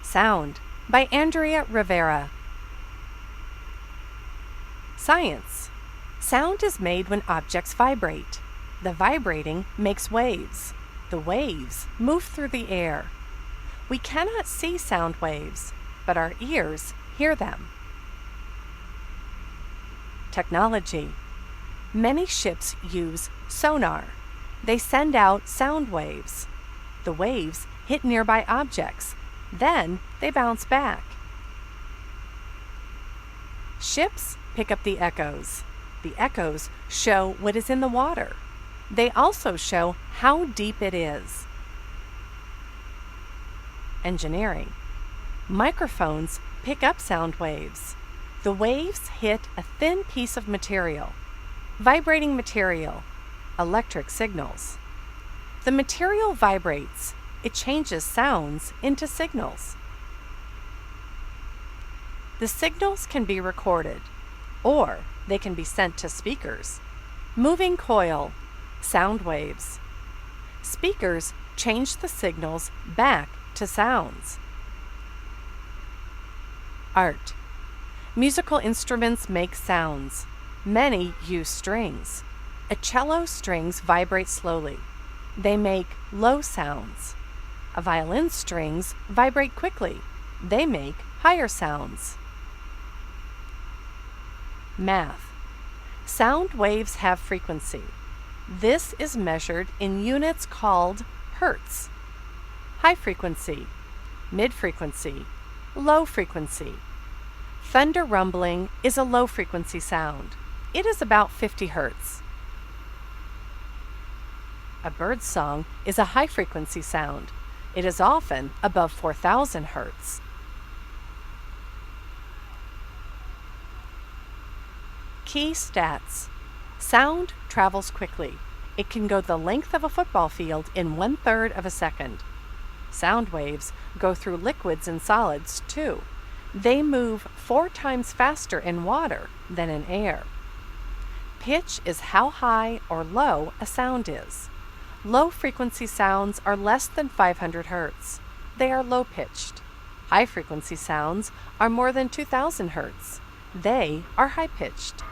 Sound by Andrea Rivera. Science. Sound is made when objects vibrate. The vibrating makes waves. The waves move through the air. We cannot see sound waves, but our ears hear them. Technology. Many ships use sonar. They send out sound waves. The waves hit nearby objects, then they bounce back. Ships pick up the echoes. The echoes show what is in the water. They also show how deep it is. Engineering. Microphones pick up sound waves. The waves hit a thin piece of material. Vibrating material. Electric signals. The material vibrates. It changes sounds into signals. The signals can be recorded, or they can be sent to speakers. Moving coil. Sound waves. Speakers change the signals back to sounds. Art. Musical instruments make sounds. Many use strings. A cello strings vibrate slowly. They make low sounds. A violin strings vibrate quickly. They make higher sounds. Math. Sound waves have frequency. This is measured in units called hertz. High frequency, mid frequency, low frequency. Thunder rumbling is a low frequency sound. It is about 50 hertz. A bird's song is a high frequency sound. It is often above 4,000 hertz. Key stats. Sound travels quickly. It can go the length of a football field in 1/3 of a second. Sound waves go through liquids and solids too. They move 4 times faster in water than in air. Pitch is how high or low a sound is. Low-frequency sounds are less than 500 hertz. They are low-pitched. High-frequency sounds are more than 2,000 hertz. They are high-pitched.